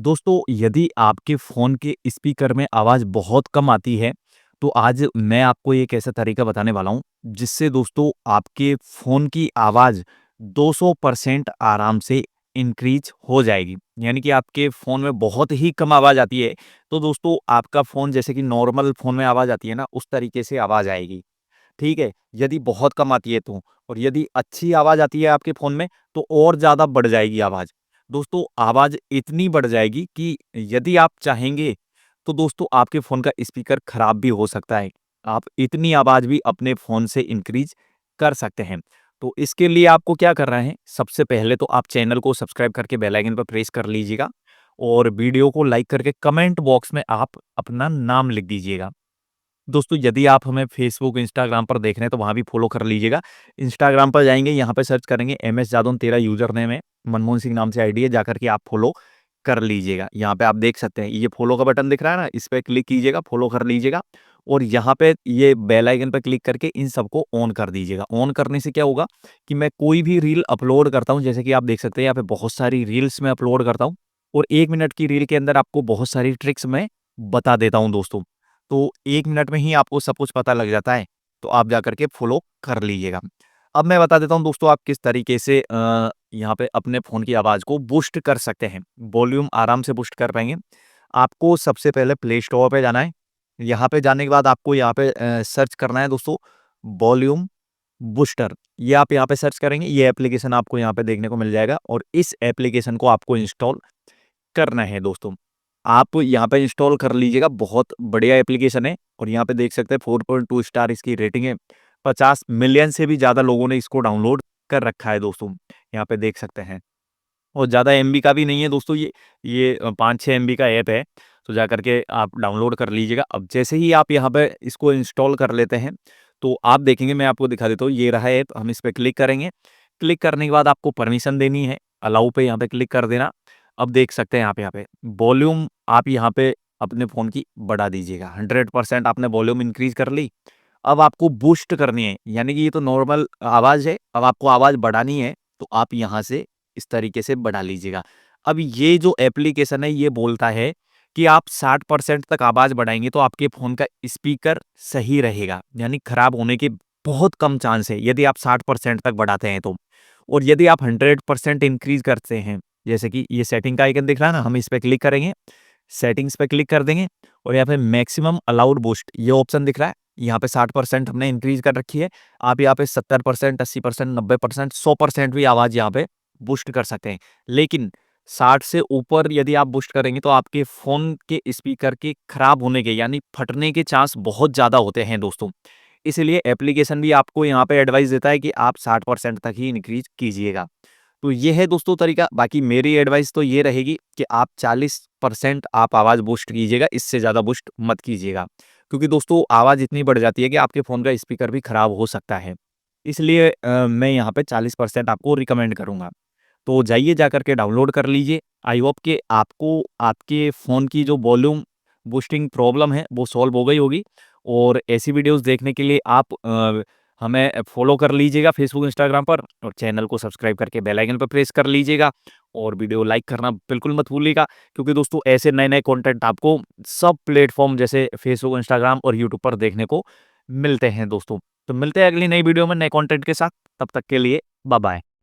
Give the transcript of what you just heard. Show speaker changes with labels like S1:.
S1: दोस्तों, यदि आपके फ़ोन के स्पीकर में आवाज़ बहुत कम आती है, तो आज मैं आपको एक ऐसा तरीका बताने वाला हूँ, जिससे दोस्तों आपके फ़ोन की आवाज़ 200% आराम से इंक्रीज़ हो जाएगी। यानी कि आपके फ़ोन में बहुत ही कम आवाज़ आती है, तो दोस्तों आपका फ़ोन जैसे कि नॉर्मल फ़ोन में आवाज़ आती है ना, उस तरीके से आवाज़ आएगी। ठीक है? यदि बहुत कम आती है तो और यदि अच्छी आवाज़ आती है आपके फ़ोन में, तो और ज़्यादा बढ़ जाएगी आवाज़। दोस्तों, आवाज़ इतनी बढ़ जाएगी कि यदि आप चाहेंगे, तो दोस्तों आपके फ़ोन का स्पीकर खराब भी हो सकता है। आप इतनी आवाज़ भी अपने फ़ोन से इंक्रीज़ कर सकते हैं। तो इसके लिए आपको क्या करना है, सबसे पहले तो आप चैनल को सब्सक्राइब करके बेल आइकन पर प्रेस कर लीजिएगा और वीडियो को लाइक करके कमेंट बॉक्स में आप अपना नाम लिख दीजिएगा। दोस्तों, यदि आप हमें फ़ेसबुक, इंस्टाग्राम पर देख रहे हैं, तो वहाँ भी फ़ॉलो कर लीजिएगा। इंस्टाग्राम पर जाएँगे, यहाँ पे सर्च करेंगे एमएस जादौन तेरा यूज़र नेम है, मनमोहन सिंह नाम से आईडी है, जाकर के आप फ़ॉलो कर लीजिएगा। यहाँ पे आप देख सकते हैं, ये फ़ॉलो का बटन दिख रहा है ना, इस पे क्लिक कीजिएगा, फ़ॉलो कर लीजिएगा और यहाँ पे ये बेल आइकन पे क्लिक करके इन सबको ऑन कर दीजिएगा। ऑन करने से क्या होगा कि मैं कोई भी रील अपलोड करता हूँ, जैसे कि आप देख सकते हैं, यहाँ पे बहुत सारी रील्स मैं अपलोड करता हूँ और 1 मिनट की रील के अंदर आपको बहुत सारी ट्रिक्स मैं बता देता हूँ दोस्तों। तो 1 मिनट में ही आपको सब कुछ पता लग जाता है, तो आप जाकर के फ़ॉलो कर लीजिएगा। अब मैं बता देता हूँ दोस्तों आप किस तरीके से यहाँ पे अपने फ़ोन की आवाज़ को बूस्ट कर सकते हैं। वॉल्यूम आराम से बूस्ट कर पाएँगे। आपको सबसे पहले प्ले स्टोर पे जाना है। यहाँ पे जाने के बाद आपको यहाँ पे सर्च करना है दोस्तों वॉल्यूम बूस्टर। ये आप यहाँ पे सर्च करेंगे, ये एप्लीकेशन आपको यहाँ पे देखने को मिल जाएगा और इस एप्लीकेशन को आपको इंस्टॉल करना है दोस्तों। आप यहाँ पे इंस्टॉल कर लीजिएगा, बहुत बढ़िया एप्लीकेशन है और यहाँ पे देख सकते हैं 4.2 स्टार इसकी रेटिंग है। 50 मिलियन से भी ज़्यादा लोगों ने इसको डाउनलोड कर रखा है दोस्तों, यहाँ पे देख सकते हैं। और ज़्यादा एमबी का भी नहीं है दोस्तों ये 5-6 एमबी का ऐप है, तो जाकर के आप डाउनलोड कर लीजिएगा। अब जैसे ही आप यहाँ पे इसको इंस्टॉल कर लेते हैं, तो आप देखेंगे मैं आपको दिखा देता हूँ, ये रहा ऐप, हम इस पे क्लिक करेंगे। क्लिक करने के बाद आपको परमिशन देनी है, अलाउ पे यहाँ पे क्लिक कर देना। अब देख सकते हैं आप यहाँ पे वॉल्यूम आप यहाँ पे अपने फ़ोन की बढ़ा दीजिएगा। 100% आपने वॉल्यूम इंक्रीज़ कर ली। अब आपको बूस्ट करनी है, यानी कि ये तो नॉर्मल आवाज़ है, अब आपको आवाज़ बढ़ानी है, तो आप यहाँ से इस तरीके से बढ़ा लीजिएगा। अब ये जो एप्लीकेशन है, ये बोलता है कि आप 60% तक आवाज़ बढ़ाएँगे, तो आपके फ़ोन का स्पीकर सही रहेगा, यानी खराब होने के बहुत कम चांस है, यदि आप 60% तक बढ़ाते हैं तो। और यदि आप 100% इंक्रीज़ करते हैं, जैसे कि ये सेटिंग का आइकन दिख रहा है ना, हम इस पे क्लिक करेंगे, सेटिंग्स पे क्लिक कर देंगे और यहाँ पे मैक्सिमम अलाउड बूस्ट ये ऑप्शन दिख रहा है। यहाँ पे 60% हमने इंक्रीज़ कर रखी है। आप यहाँ पे 70%, 80%, 90%, 100% भी आवाज़ यहाँ पे बूस्ट कर सकते हैं। लेकिन 60 से ऊपर यदि आप बूस्ट करेंगे तो आपके फ़ोन के स्पीकर के खराब होने के यानी फटने के चांस बहुत ज़्यादा होते हैं दोस्तों। इसीलिए एप्लीकेशन भी आपको यहाँ पे एडवाइस देता है कि आप 60% तक ही इंक्रीज़ कीजिएगा। तो ये है दोस्तों तरीका। बाकी मेरी एडवाइस तो ये रहेगी कि आप 40% आप आवाज़ बूस्ट कीजिएगा, इससे ज़्यादा बूस्ट मत कीजिएगा। क्योंकि दोस्तों आवाज़ इतनी बढ़ जाती है कि आपके फ़ोन का स्पीकर भी खराब हो सकता है। इसलिए मैं यहाँ पे 40% आपको रिकमेंड करूँगा। तो जाइए जाकर के डाउनलोड कर लीजिए। आई होप कि आपको आपके फ़ोन की जो वॉल्यूम बूस्टिंग प्रॉब्लम है, वो सॉल्व हो गई होगी और ऐसी वीडियोज़ देखने के लिए आप हमें फ़ॉलो कर लीजिएगा फ़ेसबुक, इंस्टाग्राम पर और चैनल को सब्सक्राइब करके बेल आइकन पे प्रेस कर लीजिएगा और वीडियो लाइक करना बिल्कुल मत भूलिएगा क्योंकि दोस्तों ऐसे नए-नए कंटेंट आपको सब प्लेटफ़ॉर्म जैसे फ़ेसबुक, इंस्टाग्राम और यूट्यूब पर देखने को मिलते हैं दोस्तों। तो मिलते हैं अगली नई वीडियो में नए कंटेंट के साथ, तब तक के लिए बाय बाय।